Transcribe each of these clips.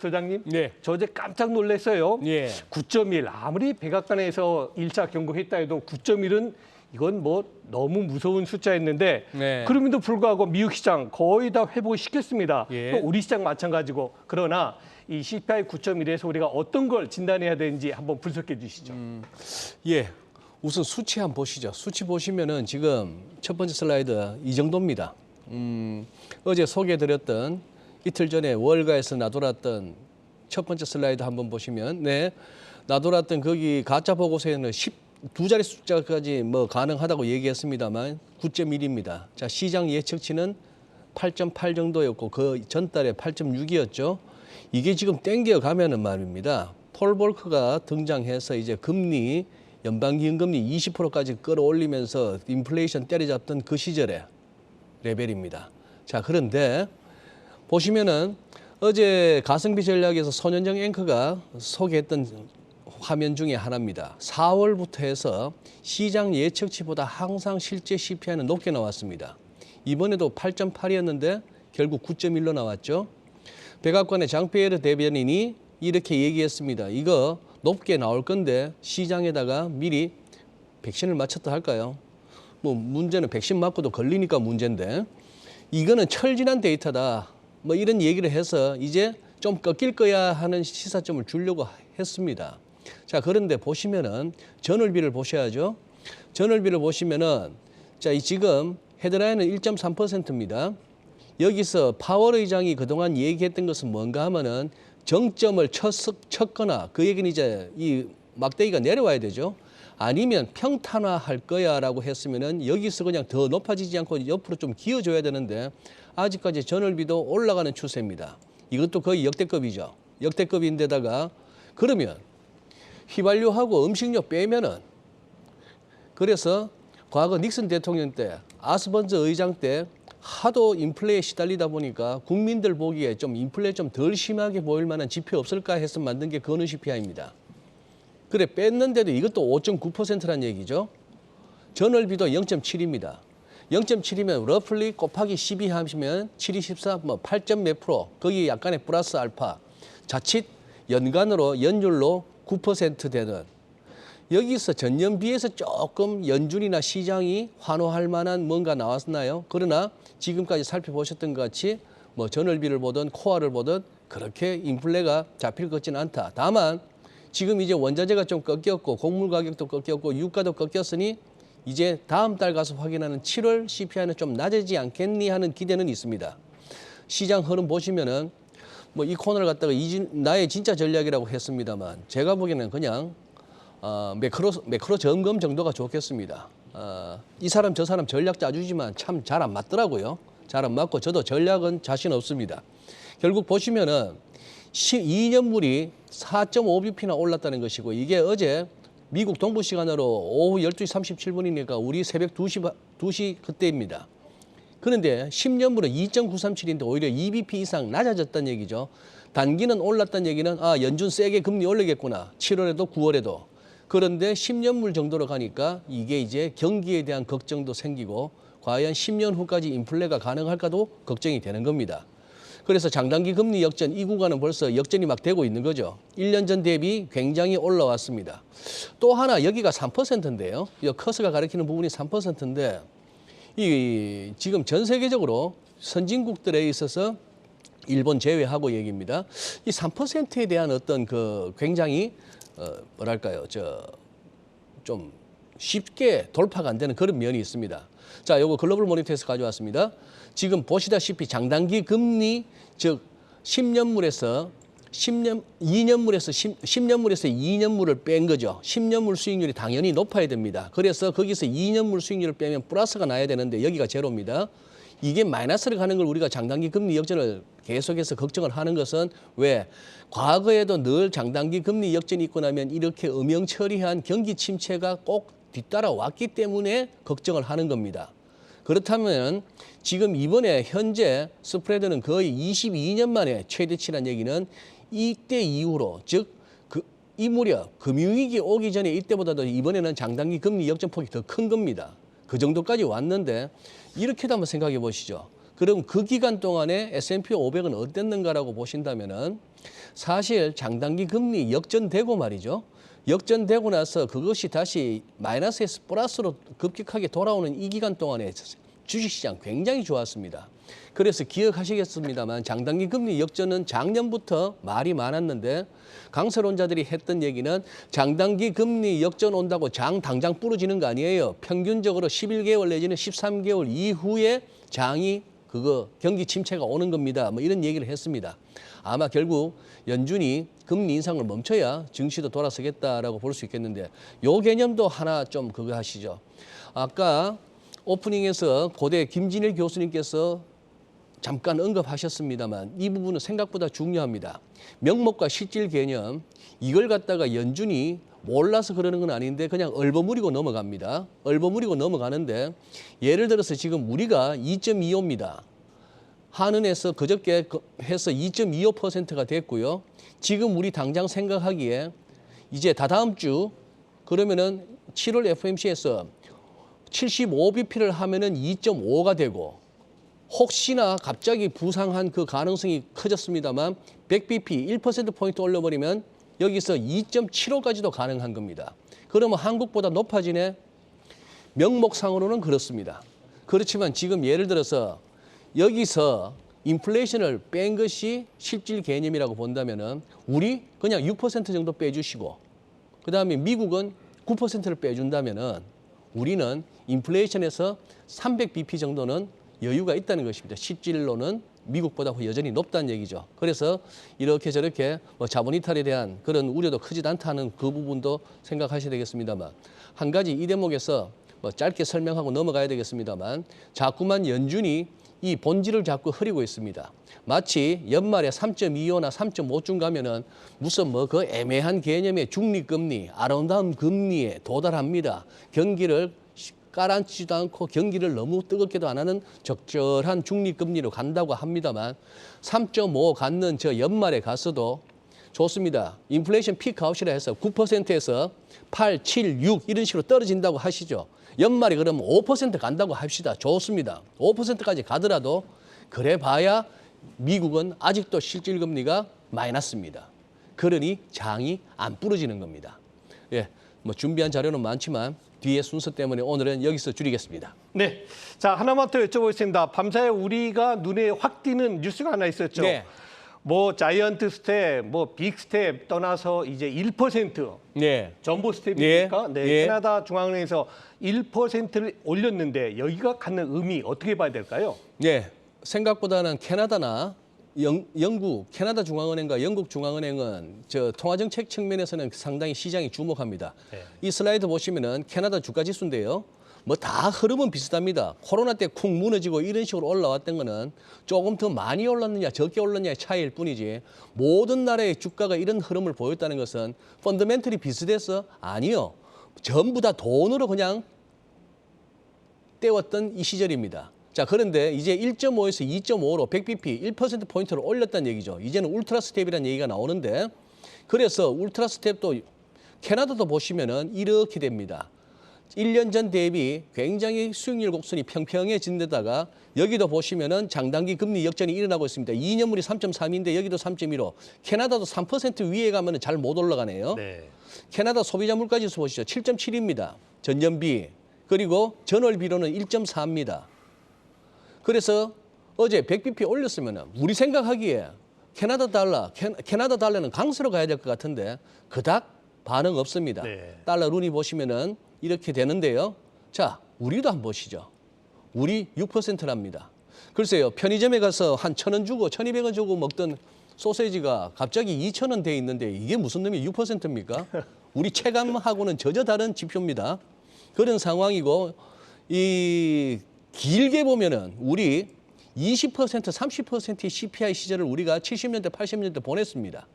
소장님, 네. 저 어제 깜짝 놀랐어요. 예. 9.1 아무리 백악관에서 1차 경고했다 해도 9.1은 이건 뭐 너무 무서운 숫자였는데 네. 그럼에도 불구하고 미국 시장 거의 다 회복시켰습니다. 예. 또 우리 시장 마찬가지고 그러나 이 CPI 9.1에서 우리가 어떤 걸 진단해야 되는지 한번 분석해 주시죠. 예. 우선 수치 한번 보시죠. 수치 보시면은 지금 첫 번째 슬라이드 이 정도입니다. 어제 소개해드렸던 이틀 전에 월가에서 나돌았던 첫 번째 슬라이드 한번 보시면, 네, 나돌았던 거기 가짜 보고서에는 12자리 숫자까지 뭐 가능하다고 얘기했습니다만 9.1입니다. 자, 시장 예측치는 8.8 정도였고 그 전달에 8.6이었죠. 이게 지금 땡겨가면은 말입니다. 폴 볼커가 등장해서 이제 금리 연방기금금리 20%까지 끌어올리면서 인플레이션 때려잡던 그 시절의 레벨입니다. 자, 그런데 보시면은 어제 가성비 전략에서 손현정 앵커가 소개했던 화면 중에 하나입니다. 4월부터 해서 시장 예측치보다 항상 실제 CPI는 높게 나왔습니다. 이번에도 8.8이었는데 결국 9.1로 나왔죠. 백악관의 장피에르 대변인이 이렇게 얘기했습니다. 이거 높게 나올 건데 시장에다가 미리 백신을 맞췄다 할까요? 뭐 문제는 백신 맞고도 걸리니까 문제인데 이거는 철진한 데이터다. 뭐 이런 얘기를 해서 이제 좀 꺾일 거야 하는 시사점을 주려고 했습니다. 자, 그런데 보시면은 전월비를 보셔야죠. 전월비를 보시면은 자, 이 지금 헤드라인은 1.3%입니다. 여기서 파월 의장이 그동안 얘기했던 것은 뭔가 하면은 정점을 쳤거나 그 얘기는 이제 이 막대기가 내려와야 되죠. 아니면 평탄화할 거야라고 했으면은 여기서 그냥 더 높아지지 않고 옆으로 좀 기어줘야 되는데 아직까지 전월비도 올라가는 추세입니다. 이것도 거의 역대급이죠. 역대급인데다가 그러면 휘발유하고 음식료 빼면은 그래서 과거 닉슨 대통령 때 아스번즈 의장 때 하도 인플레에 시달리다 보니까 국민들 보기에 좀 인플레 좀 덜 심하게 보일 만한 지표 없을까 해서 만든 게 건우 CPI입니다. 그래 뺐는데도 이것도 5.9%란 얘기죠. 전월비도 0.7입니다. 0.7이면 러플리 곱하기 12 하시면 7, 24, 뭐 8점 몇 프로 거기 약간의 플러스 알파 자칫 연간으로 연율로 9% 되는 여기서 전년 비해서 조금 연준이나 시장이 환호할 만한 뭔가 나왔나요? 그러나 지금까지 살펴보셨던 것 같이 뭐 전월비를 보든 코어를 보든 그렇게 인플레가 잡힐 것 같지는 않다. 다만 지금 이제 원자재가 좀 꺾였고 곡물 가격도 꺾였고 유가도 꺾였으니 이제 다음 달 가서 확인하는 7월 CPI는 좀 낮아지지 않겠니 하는 기대는 있습니다. 시장 흐름 보시면은 뭐 이 코너를 갖다가 나의 진짜 전략이라고 했습니다만 제가 보기에는 그냥 매크로 점검 정도가 좋겠습니다. 이 사람 저 사람 전략 짜주지만 참 잘 안 맞더라고요. 잘 안 맞고 저도 전략은 자신 없습니다. 결국 보시면은 2년물이 4.5bp나 올랐다는 것이고 이게 어제 미국 동부 시간으로 오후 12시 37분이니까 우리 새벽 2시 그때입니다. 그런데 10년물은 2.937인데 오히려 2bp 이상 낮아졌다는 얘기죠. 단기는 올랐다는 얘기는 연준 세게 금리 올리겠구나. 7월에도 9월에도. 그런데 10년물 정도로 가니까 이게 이제 경기에 대한 걱정도 생기고 과연 10년 후까지 인플레가 가능할까도 걱정이 되는 겁니다. 그래서 장단기 금리 역전 이 구간은 벌써 역전이 막 되고 있는 거죠. 1년 전 대비 굉장히 올라왔습니다. 또 하나 여기가 3%인데요. 이 커스가 가리키는 부분이 3%인데 이 지금 전 세계적으로 선진국들에 있어서 일본 제외하고 얘기입니다. 이 3%에 대한 어떤 그 굉장히 뭐랄까요, 좀 쉽게 돌파가 안 되는 그런 면이 있습니다. 자, 요거 글로벌 모니터에서 가져왔습니다. 지금 보시다시피 장단기 금리, 즉 10년물에서 2년물을 뺀 거죠. 10년물 수익률이 당연히 높아야 됩니다. 그래서 거기서 2년물 수익률을 빼면 플러스가 나야 되는데 여기가 제로입니다. 이게 마이너스를 가는 걸 우리가 장단기 금리 역전을 계속해서 걱정을 하는 것은 왜? 과거에도 늘 장단기 금리 역전이 있고 나면 이렇게 음영처리한 경기 침체가 꼭 뒤따라왔기 때문에 걱정을 하는 겁니다. 그렇다면 지금 이번에 현재 스프레드는 거의 22년 만에 최대치란 얘기는 이때 이후로 즉 이 무렵 금융위기 오기 전에 이때보다도 이번에는 장단기 금리 역전폭이 더 큰 겁니다. 그 정도까지 왔는데 이렇게도 한번 생각해 보시죠. 그럼 그 기간 동안에 S&P 500은 어땠는가라고 보신다면은 사실 장단기 금리 역전되고 말이죠. 역전되고 나서 그것이 다시 마이너스에서 플러스로 급격하게 돌아오는 이 기간 동안에 주식시장 굉장히 좋았습니다. 그래서 기억하시겠습니다만 장단기 금리 역전은 작년부터 말이 많았는데 강세론자들이 했던 얘기는 장단기 금리 역전 온다고 장 당장 부러지는 거 아니에요. 평균적으로 11개월 내지는 13개월 이후에 장이 경기 침체가 오는 겁니다. 뭐 이런 얘기를 했습니다. 아마 결국 연준이 금리 인상을 멈춰야 증시도 돌아서겠다라고 볼 수 있겠는데 요 개념도 하나 좀 그거 하시죠. 아까 오프닝에서 고대 김진일 교수님께서 잠깐 언급하셨습니다만 이 부분은 생각보다 중요합니다. 명목과 실질 개념 이걸 갖다가 연준이 몰라서 그러는 건 아닌데 그냥 얼버무리고 넘어갑니다. 얼버무리고 넘어가는데 예를 들어서 지금 우리가 2.25입니다. 한은에서 그저께 해서 2.25%가 됐고요. 지금 우리 당장 생각하기에 이제 다다음 주 그러면은 7월 FOMC에서 75bp를 하면은 2.5가 되고 혹시나 갑자기 부상한 그 가능성이 커졌습니다만 100bp 1%포인트 올려버리면 여기서 2.75까지도 가능한 겁니다. 그러면 한국보다 높아지네? 명목상으로는 그렇습니다. 그렇지만 지금 예를 들어서 여기서 인플레이션을 뺀 것이 실질 개념이라고 본다면은 우리 그냥 6% 정도 빼주시고 그다음에 미국은 9%를 빼준다면은 우리는 인플레이션에서 300bp 정도는 여유가 있다는 것입니다. 실질로는 미국보다 여전히 높다는 얘기죠. 그래서 이렇게 저렇게 자본 이탈에 대한 그런 우려도 크지 않다는 그 부분도 생각하셔야 되겠습니다만 한 가지 이 대목에서 짧게 설명하고 넘어가야 되겠습니다만 자꾸만 연준이 이 본질을 자꾸 흐리고 있습니다. 마치 연말에 3.25나 3.5쯤 가면은 무슨 그 애매한 개념의 중립금리, 아름다운 금리에 도달합니다. 경기를 깔아앉지도 않고 경기를 너무 뜨겁게도 안 하는 적절한 중립금리로 간다고 합니다만 3.5 갖는 저 연말에 갔어도 좋습니다. 인플레이션 피크아웃이라 해서 9%에서 8, 7, 6 이런 식으로 떨어진다고 하시죠. 연말에 그러면 5% 간다고 합시다. 좋습니다. 5%까지 가더라도 그래 봐야 미국은 아직도 실질금리가 마이너스입니다. 그러니 장이 안 부러지는 겁니다. 예, 준비한 자료는 많지만 뒤에 순서 때문에 오늘은 여기서 줄이겠습니다. 네, 자 하나만 더 여쭤보겠습니다. 밤사이 우리가 눈에 확 띄는 뉴스가 하나 있었죠. 네. 자이언트 스텝, 빅 스텝 떠나서 이제 1% 네. 전보 스텝입니까? 예. 네, 예. 캐나다 중앙은행에서 1%를 올렸는데 여기가 갖는 의미 어떻게 봐야 될까요? 네, 생각보다는 캐나다나 영국, 캐나다 중앙은행과 영국 중앙은행은 통화정책 측면에서는 상당히 시장이 주목합니다. 네. 이 슬라이드 보시면은 캐나다 주가지수인데요. 다 흐름은 비슷합니다. 코로나 때 쿵 무너지고 이런 식으로 올라왔던 거는 조금 더 많이 올랐느냐 적게 올랐느냐의 차이일 뿐이지 모든 나라의 주가가 이런 흐름을 보였다는 것은 펀더멘털이 비슷해서 아니요. 전부 다 돈으로 그냥 때웠던 이 시절입니다. 자, 그런데 이제 1.5에서 2.5로 100bp 1%포인트를 올렸다는 얘기죠. 이제는 울트라 스텝이라는 얘기가 나오는데 그래서 울트라 스텝도 캐나다도 보시면은 이렇게 됩니다. 1년 전 대비 굉장히 수익률 곡선이 평평해진 데다가 여기도 보시면은 장단기 금리 역전이 일어나고 있습니다. 2년물이 3.3인데 여기도 3.15. 캐나다도 3% 위에 가면은 잘 못 올라가네요. 네. 캐나다 소비자 물가지수 보시죠. 7.7입니다. 전년비. 그리고 전월비로는 1.4입니다. 그래서 어제 100bp 올렸으면 우리 생각하기에 캐나다 달러는 강세로 가야 될 것 같은데 그닥 반응 없습니다. 네. 달러 룬이 보시면은 이렇게 되는데요. 자, 우리도 한번 보시죠. 우리 6%랍니다. 글쎄요. 편의점에 가서 한 1,000원 주고 1,200원 주고 먹던 소세지가 갑자기 2,000원 돼 있는데 이게 무슨 놈이 6%입니까? 우리 체감하고는 전혀 다른 지표입니다. 그런 상황이고 이 길게 보면은 우리 20%, 30%의 CPI 시절을 우리가 70년대, 80년대 보냈습니다.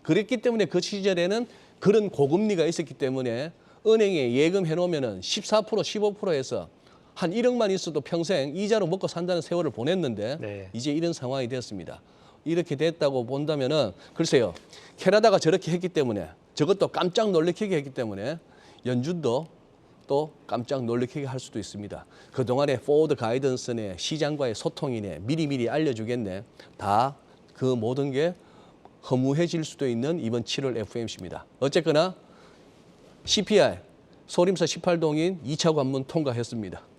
그랬기 때문에 그 시절에는 그런 고금리가 있었기 때문에 은행에 예금해 놓으면은 14%, 15%에서 한 1억만 있어도 평생 이자로 먹고 산다는 세월을 보냈는데 네. 이제 이런 상황이 됐습니다. 이렇게 됐다고 본다면은 글쎄요. 캐나다가 저렇게 했기 때문에 저것도 깜짝 놀래키게 했기 때문에 연준도 또 깜짝 놀래키게 할 수도 있습니다. 그동안의 포워드 가이던스네 시장과의 소통이네 미리미리 알려주겠네. 다 그 모든 게 허무해질 수도 있는 이번 7월 FOMC입니다. 어쨌거나 CPI 소림사 18동인 2차 관문 통과했습니다.